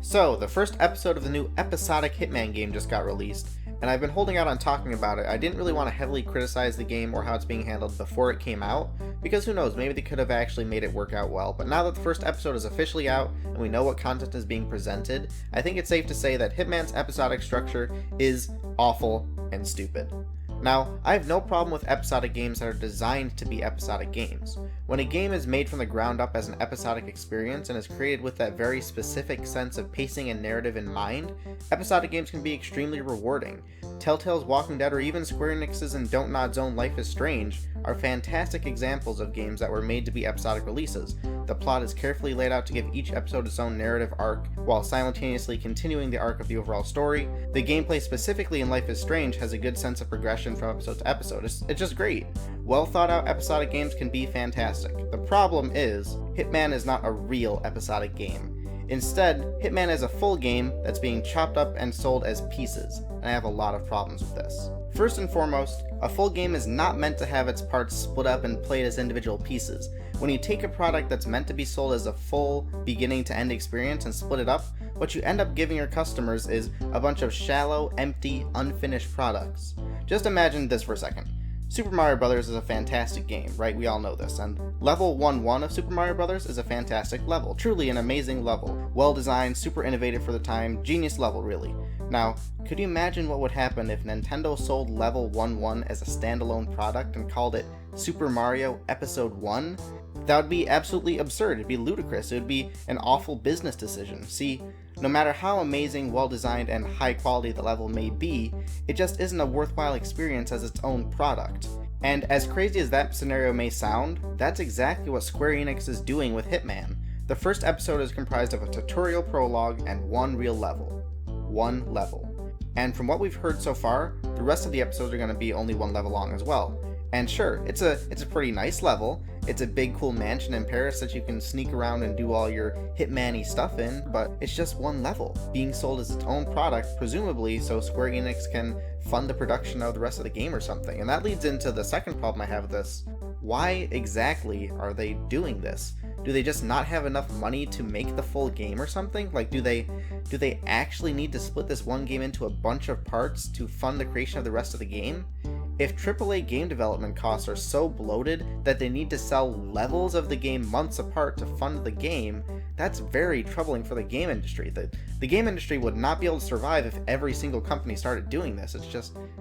So, the first episode of the new Episodic Hitman game just got released, and I've been holding out on talking about it. I didn't really want to heavily criticize the game or how it's being handled before it came out, because who knows, maybe they could have actually made it work out well. But now that the first episode is officially out, and we know what content is being presented, I think it's safe to say that Hitman's episodic structure is awful and stupid. Now, I have no problem with episodic games that are designed to be episodic games. When a game is made from the ground up as an episodic experience and is created with that very specific sense of pacing and narrative in mind, episodic games can be extremely rewarding. Telltale's Walking Dead or even Square Enix's and Don't Nod's own Life is Strange are fantastic examples of games that were made to be episodic releases. The plot is carefully laid out to give each episode its own narrative arc, while simultaneously continuing the arc of the overall story. The gameplay specifically in Life is Strange has a good sense of progression from episode to episode. It's just great. Well thought out episodic games can be fantastic. The problem is, Hitman is not a real episodic game. Instead, Hitman is a full game that's being chopped up and sold as pieces, and I have a lot of problems with this. First and foremost, a full game is not meant to have its parts split up and played as individual pieces. When you take a product that's meant to be sold as a full beginning to end experience and split it up, what you end up giving your customers is a bunch of shallow, empty, unfinished products. Just imagine this for a second. Super Mario Bros. Is a fantastic game, right? We all know this, and level 1-1 of Super Mario Bros. Is a fantastic level. Truly an amazing level. Well designed, super innovative for the time, genius level really. Now, could you imagine what would happen if Nintendo sold level 1-1 as a standalone product and called it Super Mario Episode 1? That would be absolutely absurd. It'd be ludicrous. It would be an awful business decision. See, no matter how amazing, well-designed, and high-quality the level may be, it just isn't a worthwhile experience as its own product. And as crazy as that scenario may sound, that's exactly what Square Enix is doing with Hitman. The first episode is comprised of a tutorial prologue and one real level. One level. And from what we've heard so far, the rest of the episodes are going to be only one level long as well. And sure, it's a pretty nice level. It's a big cool mansion in Paris that you can sneak around and do all your Hitman-y stuff in, but it's just one level, being sold as its own product, presumably so Square Enix can fund the production of the rest of the game or something. And that leads into the second problem I have with this. Why exactly are they doing this? Do they just not have enough money to make the full game or something? Like, do they actually need to split this one game into a bunch of parts to fund the creation of the rest of the game? If AAA game development costs are so bloated that they need to sell levels of the game months apart to fund the game, that's very troubling for the game industry. The game industry would not be able to survive if every single company started doing this.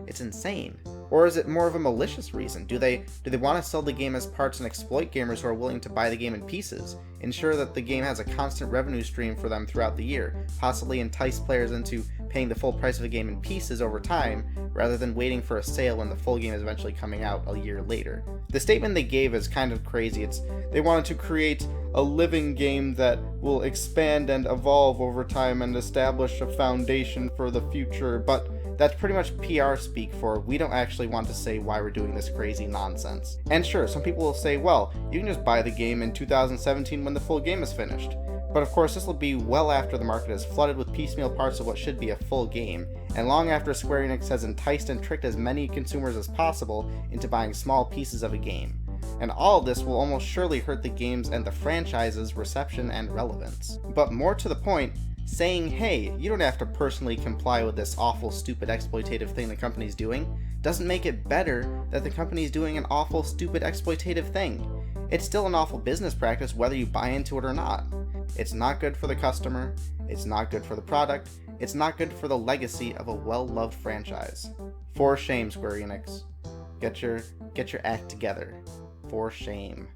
It's insane. Or is it more of a malicious reason? Do they want to sell the game as parts and exploit gamers who are willing to buy the game in pieces? Ensure that the game has a constant revenue stream for them throughout the year, possibly entice players into paying the full price of the game in pieces over time, rather than waiting for a sale when the full game is eventually coming out a year later. The statement they gave is kind of crazy. They wanted to create a living game that will expand and evolve over time and establish a foundation for the future, but that's pretty much PR speak for we don't actually want to say why we're doing this crazy nonsense. And sure, some people will say, well, you can just buy the game in 2017 when the full game is finished. But of course, this will be well after the market is flooded with piecemeal parts of what should be a full game, and long after Square Enix has enticed and tricked as many consumers as possible into buying small pieces of a game. And all of this will almost surely hurt the games and the franchise's reception and relevance. But more to the point, saying, hey, you don't have to personally comply with this awful, stupid, exploitative thing the company's doing, doesn't make it better that the company's doing an awful, stupid, exploitative thing. It's still an awful business practice whether you buy into it or not. It's not good for the customer, it's not good for the product, it's not good for the legacy of a well-loved franchise. For shame, Square Enix. Get your act together. For shame.